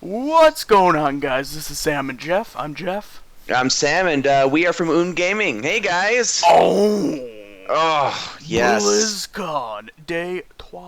What's going on, guys? This is Sam and Jeff. I'm Jeff. I'm Sam, and we are from OOM Gaming. Hey, guys! Oh, Oh, yes. BlizzCon Day 3.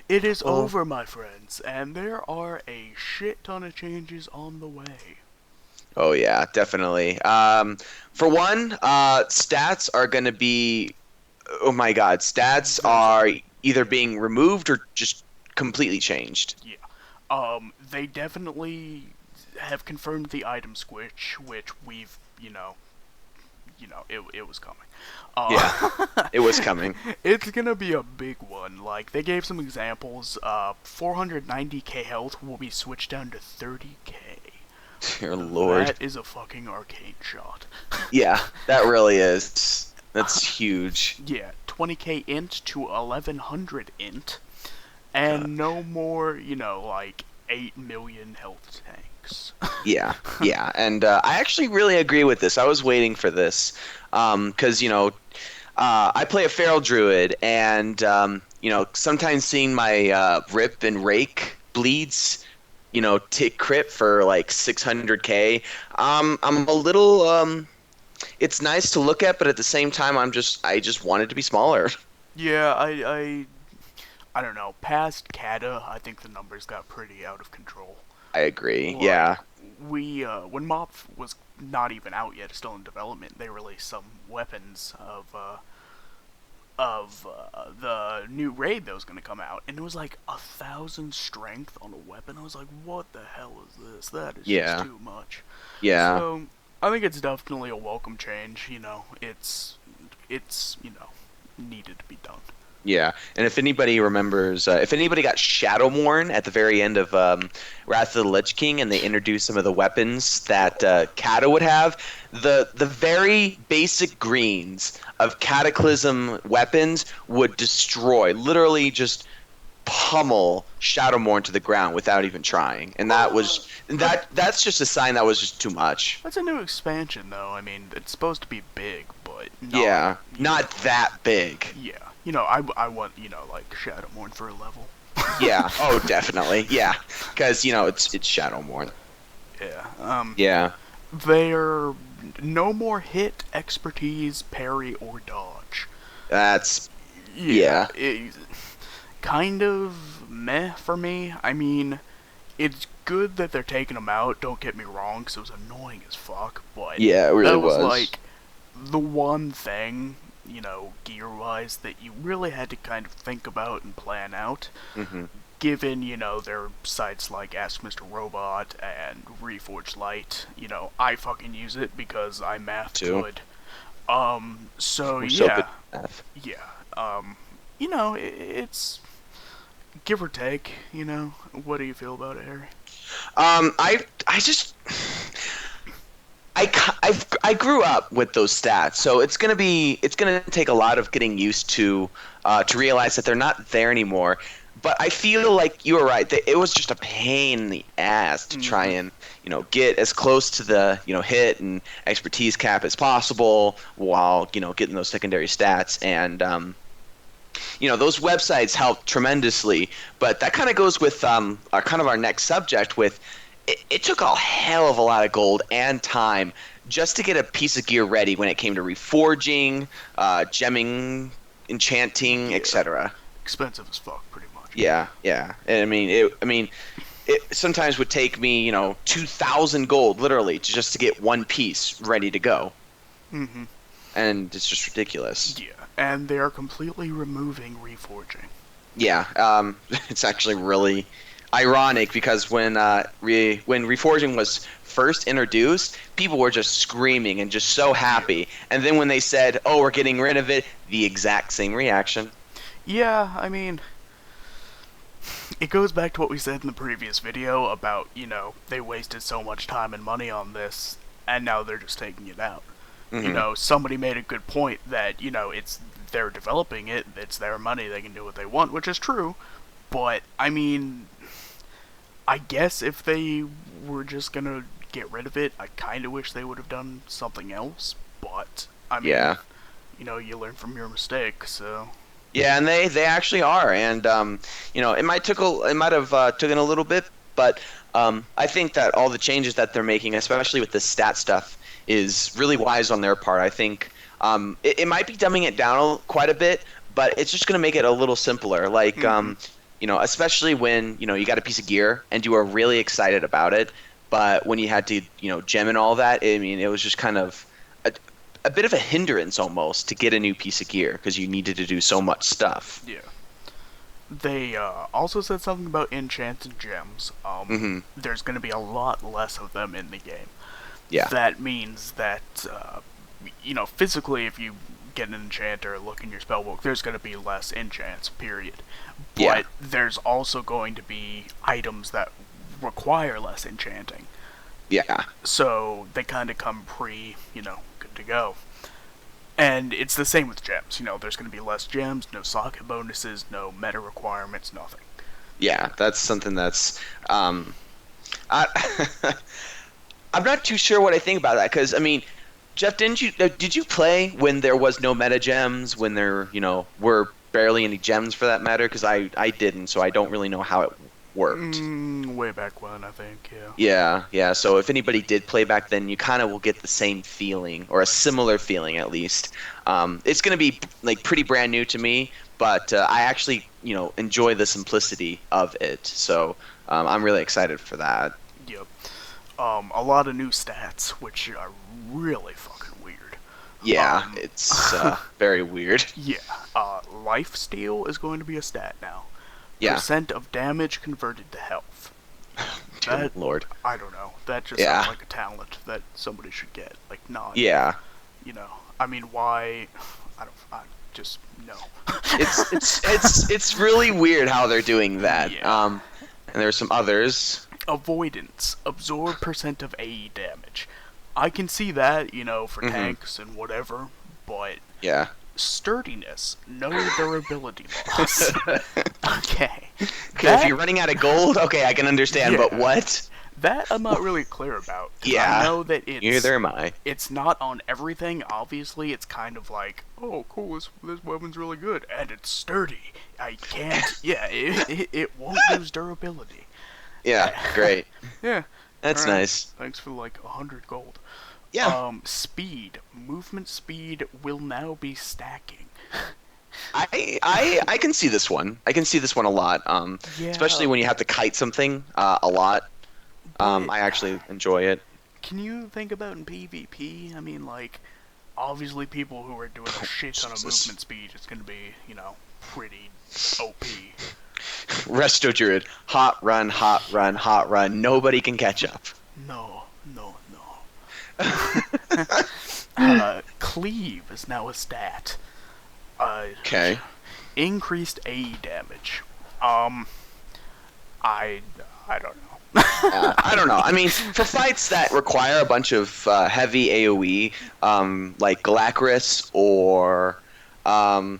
It is Oh, over, my friends, and there are a shit ton of changes on the way. oh yeah, definitely. For one, stats are going to be, oh my God, stats are Vastly. either being removed or just completely changed. Yeah. They definitely have confirmed the item switch, which we've, it was coming. Yeah, Uh, it was coming. it's gonna be a big one. Like, they gave some examples. 490k health will be switched down to 30k. Dear Lord. That is a fucking arcade shot. Yeah, that really is. That's huge. Yeah, 20k int to 1100 int, God. and no more, like 8 million health tanks. Yeah, yeah, and I actually really agree with this. I was waiting for this, because I play a feral druid, and sometimes seeing my rip and rake bleeds, tick crit for like 600k. I'm a little. It's nice to look at, but at the same time, I just want it to be smaller. Yeah, I don't know. Past Kata, I think the numbers got pretty out of control. I agree. Like, Yeah, when Mop was not even out yet, still in development, they released some weapons of the new raid that was going to come out, and it was like 1,000 strength on a weapon. I was like, what the hell is this? That is just yeah, too much. yeah. So I think it's definitely a welcome change. It's needed to be done. Yeah, and if anybody remembers, if anybody got Shadowmourne at the very end of Wrath of the Lich King, and they introduced some of the weapons that Kata would have, the very basic greens of Cataclysm weapons would destroy, literally just pummel Shadowmourne to the ground without even trying, and that's just a sign that was just too much. That's a new expansion, though. I mean, it's supposed to be big, but not. Yeah, not that big. Yeah. I want like Shadowmourne for a level. Yeah. Oh, definitely. Yeah, because it's Shadowmourne. Yeah. Yeah. They're no more hit, expertise, parry, or dodge. That's Yeah. yeah. Kind of meh for me. I mean, it's good that they're taking them out. Don't get me wrong, because it was annoying as fuck. But Yeah, it really that was was. like the one thing, gear-wise, that you really had to kind of think about and plan out. Hmm. Given, their sites like Ask Mr. Robot and Reforged Light, I fucking use it because I'm math Too. good. So We're so good yeah, at math. yeah. It's give or take, What do you feel about it, Harry? I just I grew up with those stats, so it's gonna take a lot of getting used to realize that they're not there anymore. But I feel like you were right. That it was just a pain in the ass to try Mm-hmm. and get as close to the hit and expertise cap as possible while getting those secondary stats. And those websites help tremendously, but that kind of goes with our next subject. With it took a hell of a lot of gold and time just to get a piece of gear ready when it came to reforging, gemming, enchanting, Yeah, etc. expensive as fuck, pretty much. Yeah, yeah. And it sometimes would take me 2,000 gold literally just to get one piece ready to go, Mm-hmm. and it's just ridiculous. Yeah, and they are completely removing reforging. Yeah, it's actually really ironic because when Reforging was first introduced, people were just screaming and just so Yeah. happy, and then when they said, "Oh, we're getting rid of it," the exact same reaction. Yeah, I mean, it goes back to what we said in the previous video about, they wasted so much time and money on this, and now they're just taking it out. Hmm. Somebody made a good point that, they're developing it, it's their money, they can do what they want, which is true. But, I mean, I guess if they were just gonna get rid of it, I kinda wish they would have done something else. But, I mean, Yeah. you learn from your mistakes, so. Yeah, and they actually are, and it might have taken a little bit But I think that all the changes that they're making, especially with the stat stuff, is really wise on their part. I think it might be dumbing it down quite a bit, but it's just going to make it a little simpler. Like, Mm-hmm. especially when, you got a piece of gear and you were really excited about it, but when you had to, gem and all that, I mean, it was just kind of a bit of a hindrance almost to get a new piece of gear because you needed to do so much stuff. Yeah. They also said something about enchants and gems. Hmm. There's going to be a lot less of them in the game. Yeah. That means that, physically, if you get an enchant or look in your spellbook, there's going to be less enchants, period. Yeah. But there's also going to be items that require less enchanting. Yeah. So they kind of come good to go. And it's the same with gems. There's going to be less gems, no socket bonuses, no meta requirements, nothing. Yeah. That's something that's I I'm not too sure what I think about that because I mean, Jeff, did you play when there was no meta gems, when there were barely any gems for that matter? Because I didn't, so I don't really know how it worked. Way back when, I think, yeah. Yeah, yeah. So if anybody did play back then, you kind of will get the same feeling or a similar feeling at least. It's going to be like pretty brand new to me, but I actually enjoy the simplicity of it. So I'm really excited for that. Yep. A lot of new stats, which are really fucking weird. Yeah, Um, it's very weird. yeah. Life steal is going to be a stat now. Yeah. Percent of damage converted to health. Dear That, Lord. I don't know. That just Yeah. sounds like a talent that somebody should get. Like, not, Yeah. I mean, why? I just, no. It's really weird how they're doing that. Yeah. And there's some others. Avoidance. Absorb percent of AE damage. I can see that, for Hmm. tanks and whatever, but Yeah. sturdiness, no durability loss. Okay. Okay, if you're running out of gold, okay, I can understand, but Yeah. what? That I'm not really clear about. 'Cause Yeah. I know that Neither am I. it's not on everything. Obviously, it's kind of like, oh, cool, this weapon's really good, and it's sturdy. I can't. Yeah, it won't lose durability. Yeah, great. Yeah. That's Alright. nice. Thanks for like 100 gold. Yeah. Speed. Movement speed will now be stacking. I can see this one. I can see this one a lot. Yeah. Especially when you have to kite something a lot. But I actually enjoy it. can you think about in PvP? I mean, like, obviously people who are doing a shit ton of Jesus. movement speed is going to be, pretty OP. Resto Druid. Hot run, hot run, hot run. Nobody can catch up. No, no, no. Cleave is now a stat. Okay. Increased AE damage. I don't know. I don't know. I mean, for fights that require a bunch of heavy AoE, like Galacrus or Shaman.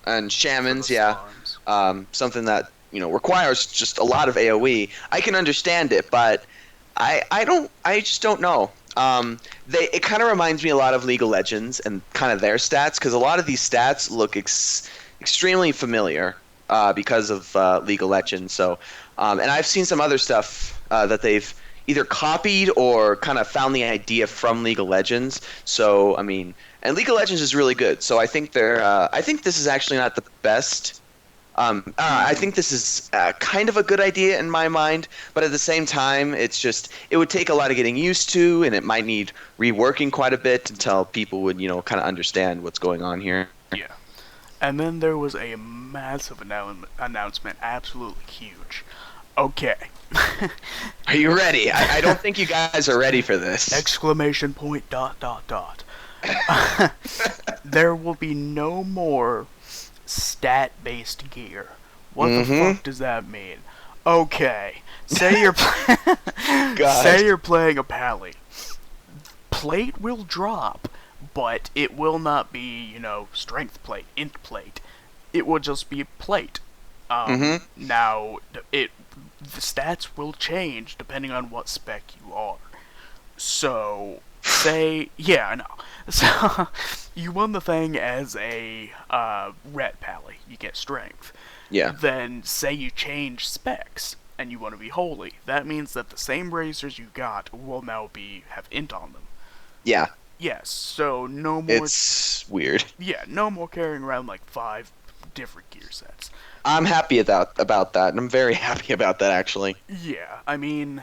and Shamans, For the yeah, storms. something that requires just a lot of AoE. I can understand it, but I just don't know. It kind of reminds me a lot of League of Legends and kind of their stats because a lot of these stats look extremely familiar because of League of Legends. So, and I've seen some other stuff that they've either copied or kind of found the idea from League of Legends. So, I mean, and League of Legends is really good. So I think I think this is actually not the best. I think this is kind of a good idea in my mind, but at the same time, it would take a lot of getting used to, and it might need reworking quite a bit until people would, kind of understand what's going on here. Yeah. And then there was a massive announcement, absolutely huge. Okay. Are you ready? I don't think you guys are ready for this. Exclamation point, ... There will be no more stat-based gear. What the fuck does that mean? Okay, say you're say you're playing a pally. Plate will drop, but it will not be, strength plate, int plate. It will just be plate. Now the stats will change depending on what spec you are. So yeah, I know. So you won the thing as a ret pally, you get strength. Yeah. Then say you change specs and you want to be holy, that means that the same razors you got will now have int on them. Yeah, Yes, so no more. it's weird. Yeah, no more carrying around like 5 different gear sets. I'm happy about that, and I'm very happy about that actually. Yeah, I mean,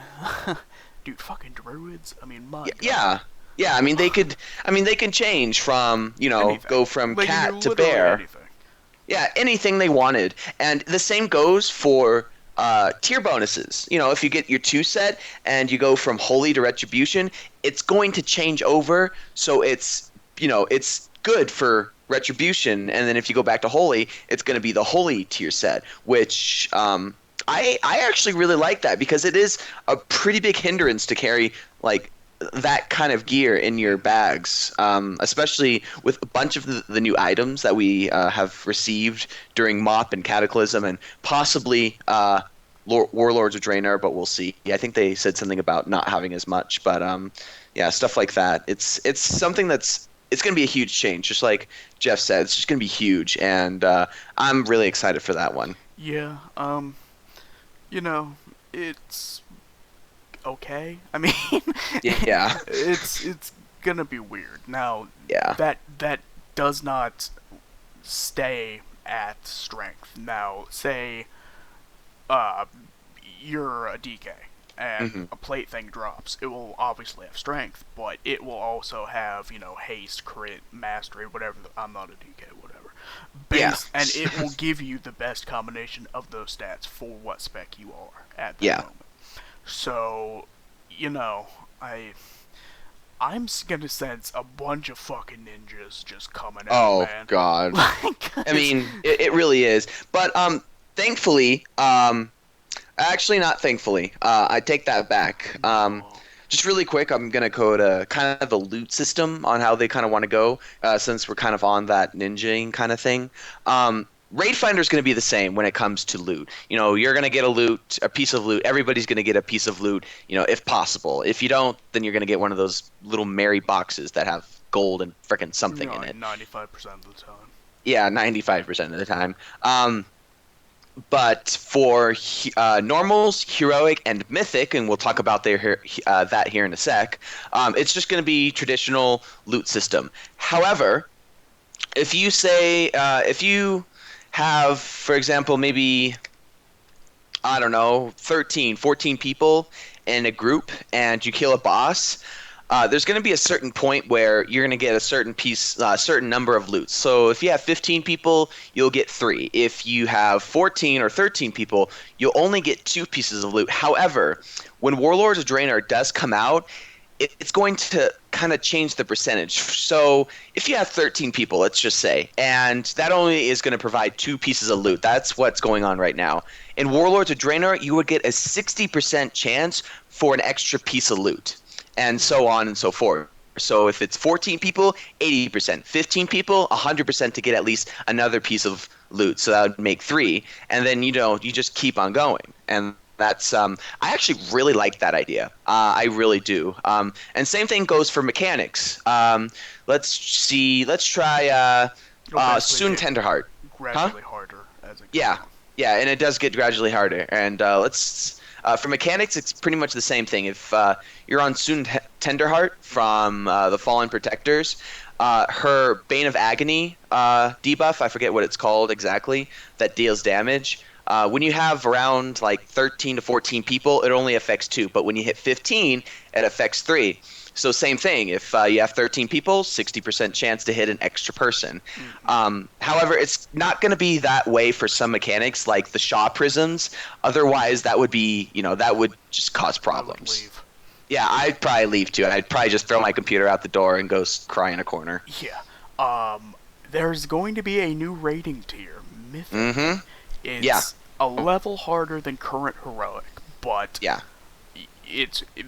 dude, fucking druids. I mean, my god. Yeah, yeah. I mean, they could. I mean, they can change from Anything. go from They can do cat to literally bear. anything. Yeah, anything they wanted. And the same goes for tier bonuses. If you get your 2 set and you go from Holy to Retribution, it's going to change over. So it's good for Retribution. And then if you go back to Holy, it's going to be the Holy tier set, which I actually really like that because it is a pretty big hindrance to carry like that kind of gear in your bags, especially with a bunch of the new items that we have received during MOP and Cataclysm, and possibly Warlords of Draenor, but we'll see. Yeah, I think they said something about not having as much, but yeah, stuff like that. It's something it's going to be a huge change, just like Jeff said. It's just going to be huge, and I'm really excited for that one. Yeah, it's okay. I mean, Yeah, it's gonna be weird. Now, yeah, that does not stay at strength. Now, say uh you're a DK and hmm a plate thing drops. It will obviously have strength, but it will also have, haste, crit, mastery, whatever. I'm not a DK, whatever. yeah, And it will give you the best combination of those stats for what spec you are at that yeah. moment. So, I I'm gonna sense a bunch of fucking ninjas just coming out, Oh man. God. Like, I mean, it really is. But thankfully, actually not thankfully. I take that back. no. Just really quick, I'm gonna go to kind of the loot system on how they kind of want to go, since we're kind of on that ninjaing kind of thing. Raid Finder is going to be the same when it comes to loot. You're going to get a piece of loot. Everybody's going to get a piece of loot, if possible. If you don't, then you're going to get one of those little Mary boxes that have gold and frickin' something in it. 95% of the time. Yeah, 95% of the time. But for normals, heroic, and mythic, and we'll talk about that here in a sec, it's just going to be traditional loot system. However, if you have, for example, maybe, I don't know, 13, 14 people in a group and you kill a boss, there's going to be a certain point where you're going to get a certain number of loots. So if you have 15 people, you'll get 3. If you have 14 or 13 people, you'll only get 2 pieces of loot. However, when Warlords of Draenor does come out, it's going to kind of change the percentage. So if you have 13 people, let's just say, and that only is going to provide 2 pieces of loot. That's what's going on right now. In Warlords of Draenor, you would get a 60% chance for an extra piece of loot, and so on and so forth. So if it's 14 people, 80%. 15 people, 100% to get at least another piece of loot. So that would make 3, and then you just keep on going. And that's I actually really like that idea. I really do. And same thing goes for mechanics. Let's try Soon Tenderheart. Huh? Gradually harder as it goes Yeah, on. yeah, and it does get gradually harder. And let's for mechanics, it's pretty much the same thing. If you're on Soon Tenderheart from the Fallen Protectors, her Bane of Agony debuff, I forget what it's called exactly, that deals damage. When you have around like 13 to 14 people, it only affects 2. But when you hit 15, it affects 3. So same thing. If you have 13 people, 60% chance to hit an extra person. However, it's not going to be that way for some mechanics like the Shaw prisms. Otherwise, that would be, that would just cause I would problems. leave. Yeah, I'd probably leave too. I'd probably just throw my computer out the door and go cry in a corner. Yeah. There's going to be a new rating tier, Mythic. Mm-hmm. It's Yeah. a level harder than current heroic, but Yeah.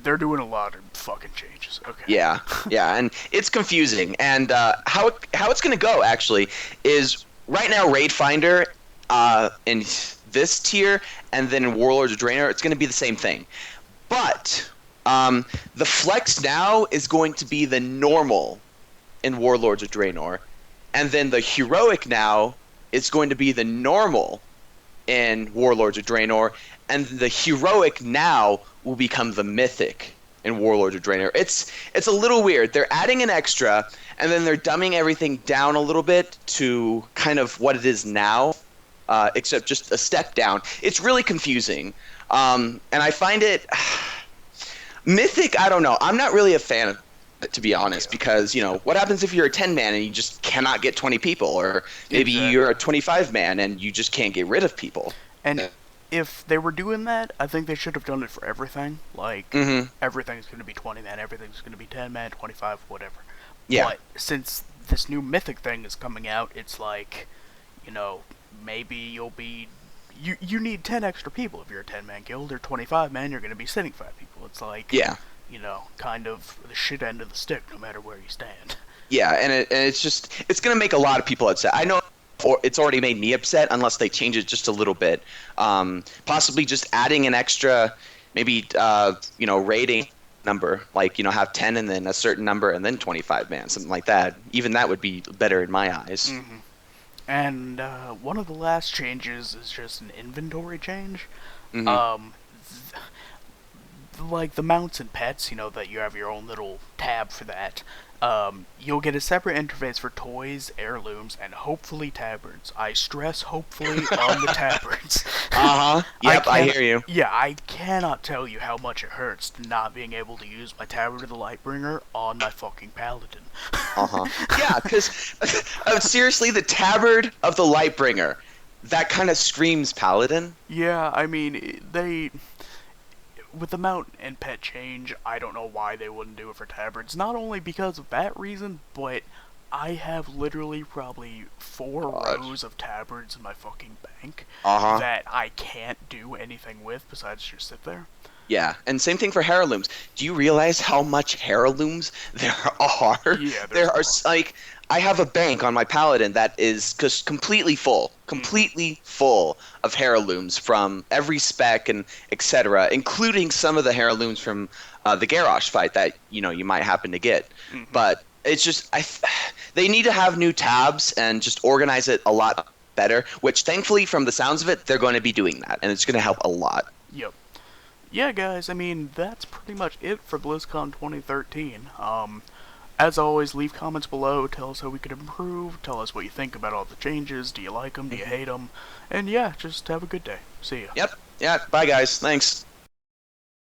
they're doing a lot of fucking changes. Okay. Yeah, yeah, and it's confusing. And how it's going to go actually is right now Raid Finder in this tier, and then in Warlords of Draenor, it's going to be the same thing. But the flex now is going to be the normal in Warlords of Draenor, and then the heroic now is going to be the normal in Warlords of Draenor, and the heroic now will become the mythic in Warlords of Draenor. It's a little weird. They're adding an extra, and then they're dumbing everything down a little bit to kind of what it is now, except just a step down. It's really confusing, and I find it mythic. I don't know. I'm not really a fan of it, to be honest, because what happens if you're a 10-man and you just cannot get 20 people, or maybe you're a 25-man and you just can't get rid of people. And if they were doing that, I think they should have done it for everything. Like, everything's going to be 20-man, everything's going to be 10-man, 25, whatever. Yeah. But since this new mythic thing is coming out, it's like, maybe you'll be... You need 10 extra people if you're a 10-man guild, or 25-man, you're going to be sitting 5 people. It's like, yeah, kind of the shit end of the stick, no matter where you stand. Yeah, and it's going to make a lot of people upset. I know it's already made me upset unless they change it just a little bit. Possibly just adding an extra, maybe, rating number, like, have 10 and then a certain number and then 25-man, something like that. Even that would be better in my eyes. Mm-hmm. And one of the last changes is just an inventory change. Mm-hmm. Like the mounts and pets, that you have your own little tab for that. You'll get a separate interface for toys, heirlooms, and hopefully tabards. I stress hopefully on the tabards. Yep, I hear you. Yeah, I cannot tell you how much it hurts not being able to use my tabard of the Lightbringer on my fucking paladin. Yeah, because seriously, the tabard of the Lightbringer, that kind of screams paladin. Yeah, I mean, with the mount and pet change, I don't know why they wouldn't do it for tabards. Not only because of that reason, but I have literally probably 4 rows of tabards in my fucking bank that I can't do anything with besides just sit there. Yeah, and same thing for heirlooms. Do you realize how much heirlooms there are? Yeah, there are like, I have a bank on my paladin that is just completely full of heirlooms from every spec and etc., including some of the heirlooms from the Garrosh fight that you might happen to get. But it's just they need to have new tabs and just organize it a lot better. Which thankfully, from the sounds of it, they're going to be doing that, and it's going to help a lot. Yep. Yeah, guys, I mean, that's pretty much it for BlizzCon 2013. As always, leave comments below, tell us how we could improve, tell us what you think about all the changes, do you like them, do you hate them, and yeah, just have a good day. See ya. Yep, yeah, bye guys, thanks.